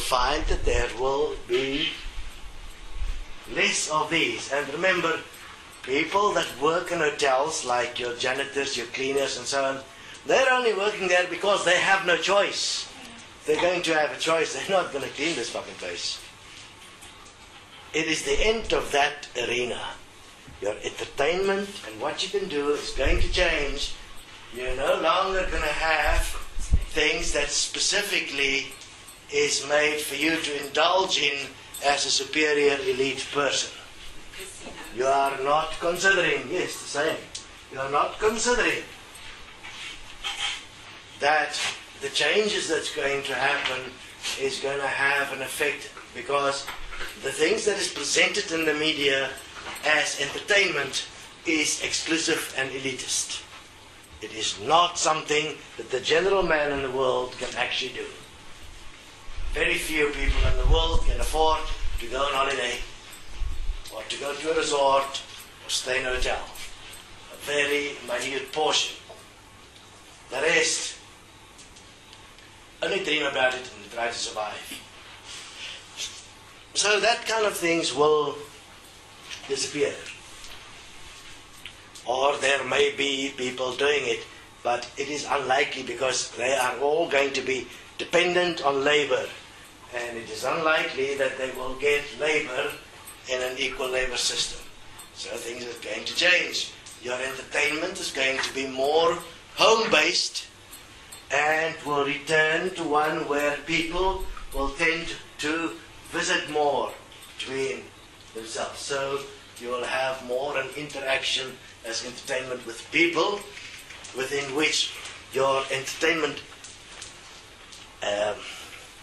find that there will be less of these. And remember, people that work in hotels, like your janitors, your cleaners and so on, they're only working there because they have no choice. If they're going to have a choice, they're not going to clean this fucking place. It is the end of that arena. Your entertainment and what you can do is going to change. You're no longer going to have things that specifically is made for you to indulge in as a superior elite person. You are not considering, yes, the same. You are not considering that the changes that's going to happen is going to have an effect, because the things that is presented in the media as entertainment is exclusive and elitist. It is not something that the general man in the world can actually do. Very few people in the world can afford to go on holiday, or to go to a resort, or stay in a hotel. A very minute portion. The rest only dream about it and try to survive. So that kind of things will disappear. Or there may be people doing it, but it is unlikely, because they are all going to be dependent on labor. And it is unlikely that they will get labor in an equal labor system. So things are going to change. Your entertainment is going to be more home-based and will return to one where people will tend to visit more between themselves. So you will have more an interaction as entertainment with people, within which your entertainment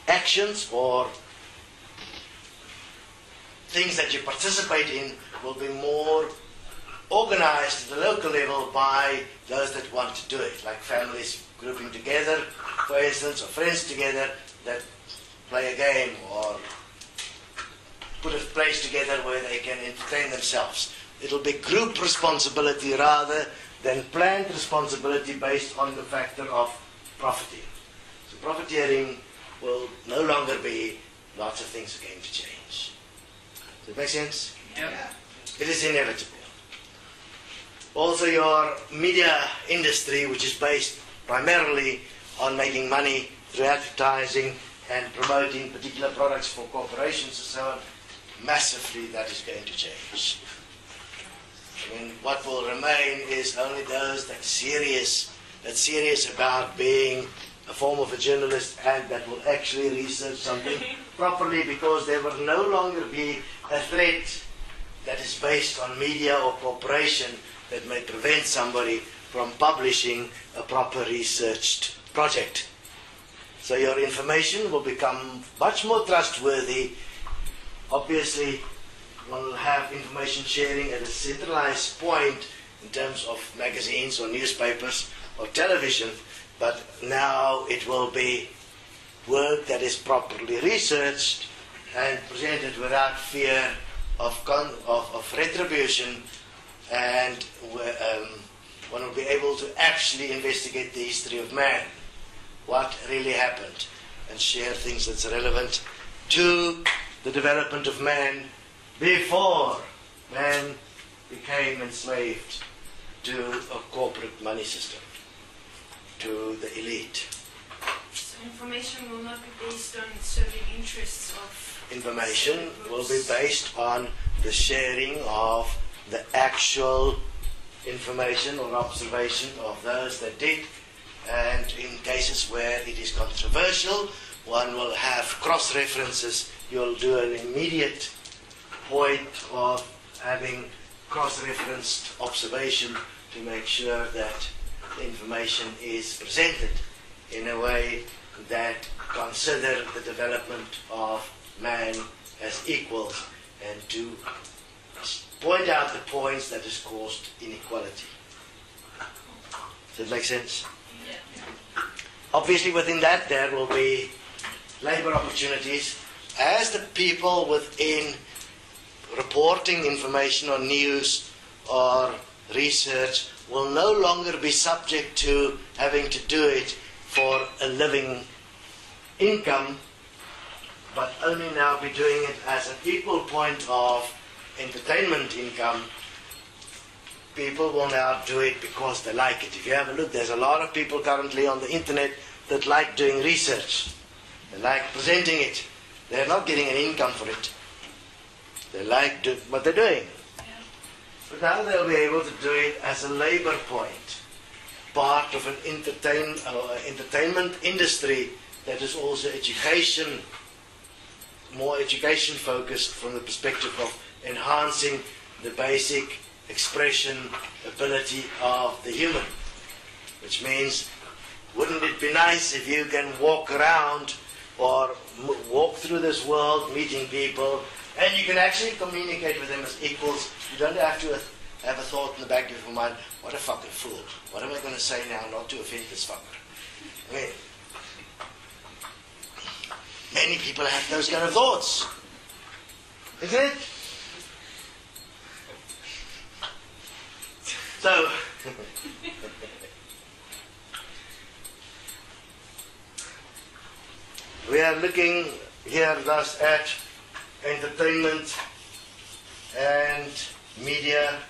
actions or things that you participate in will be more organized at the local level by those that want to do it, like families grouping together, for instance, or friends together that play a game or put a place together where they can entertain themselves. It'll be group responsibility rather than planned responsibility based on the factor of profiting. So profiteering will no longer be. Lots of things are going to change. Does that make sense? Yeah. It is inevitable. Also, your media industry, which is based primarily on making money through advertising and promoting particular products for corporations and so on, massively that is going to change. I mean, what will remain is only those that are serious about being a form of a journalist and that will actually research something properly, because there will no longer be a threat that is based on media or corporation that may prevent somebody from publishing a proper researched project. So your information will become much more trustworthy. Obviously, one will have information sharing at a centralized point in terms of magazines or newspapers or television, but now it will be work that is properly researched and presented without fear of retribution, and one will be able to actually investigate the history of man, what really happened, and share things that's relevant to the development of man before man became enslaved to a corporate money system, to the elite. So information will not be based on serving interests of... Information will be based on the sharing of the actual information or observation of those that did, and in cases where it is controversial, one will have cross-references. You'll do an immediate point of having cross-referenced observation to make sure that the information is presented in a way that consider the development of man as equal, and to point out the points that has caused inequality. Does that make sense? Yeah. Obviously within that there will be labor opportunities as the people within reporting information on news or research will no longer be subject to having to do it for a living income. but only now be doing it as an equal point of entertainment income. People will now do it because they like it. If you have a look, there's a lot of people currently on the internet that like doing research. They like presenting it. They're not getting an income for it. They like what they're doing. But now they'll be able to do it as a labor point, part of an entertainment industry that is also education, more education focused from the perspective of enhancing the basic expression ability of the human. Which means, wouldn't it be nice if you can walk around or walk through this world meeting people and you can actually communicate with them as equals. You don't have to have a thought in the back of your mind, what a fucking fool. What am I going to say now not to offend this fucker? I mean, many people have those kind of thoughts. Isn't it? So, we are looking here thus at entertainment and media,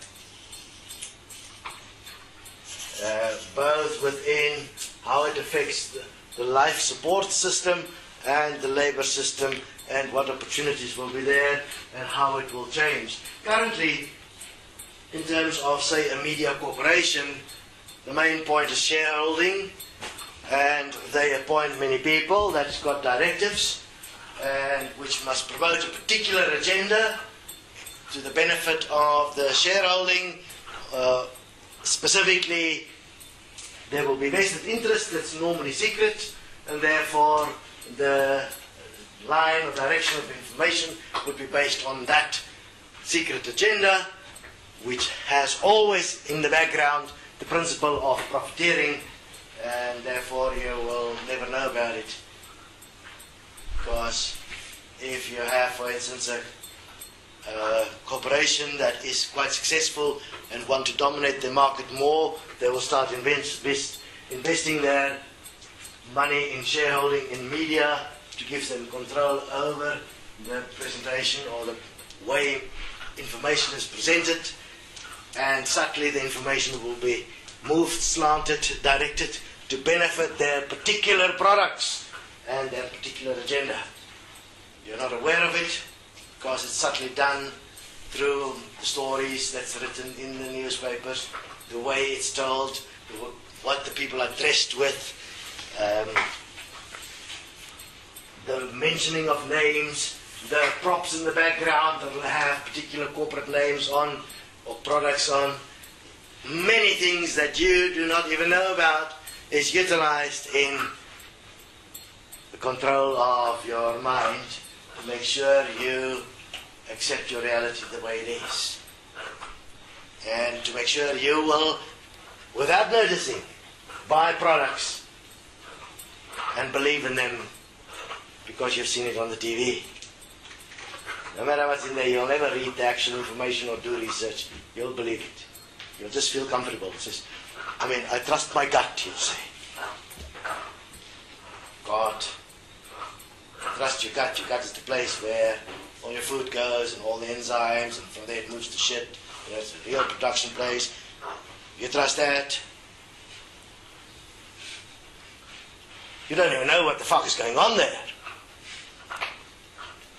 both within how it affects the life support system and the labor system, and what opportunities will be there and how it will change. Currently, in terms of, say, a media corporation, the main point is shareholding, and they appoint many people that's got directives and which must promote a particular agenda to the benefit of the shareholding. Specifically, there will be vested interest that's normally secret, and therefore the line or direction of information would be based on that secret agenda, which has always in the background the principle of profiteering, and therefore you will never know about it. Because if you have, for instance, a corporation that is quite successful and want to dominate the market more, they will start investing their money in shareholding in media to give them control over the presentation or the way information is presented, and subtly the information will be moved, slanted, directed to benefit their particular products and their particular agenda. You're not aware of it because it's subtly done through the stories that's written in the newspapers, the way it's told, what the people are dressed with, the mentioning of names, the props in the background that will have particular corporate names on or products on. Many things that you do not even know about is utilized in the control of your mind to make sure you accept your reality the way it is, and to make sure you will, without noticing, buy products and believe in them because you've seen it on the TV. No matter what's in there, you'll never read the actual information or do research. You'll believe it. You'll just feel comfortable. It says, I trust my gut, you'll say. God. Trust your gut. Your gut is the place where all your food goes and all the enzymes, and from there it moves to shit. It's a real production place. You trust that. You don't even know what the fuck is going on there.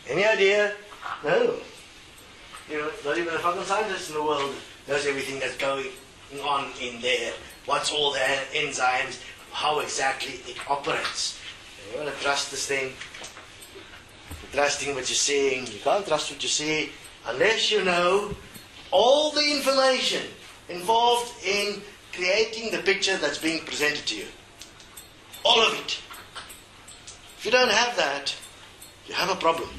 Any idea? No. Not even a fucking scientist in the world knows everything that's going on in there. What's all the enzymes, how exactly it operates. You want to trust this thing. Trusting what you're seeing. You can't trust what you see unless you know all the information involved in creating the picture that's being presented to you. All of it. If you don't have that, you have a problem.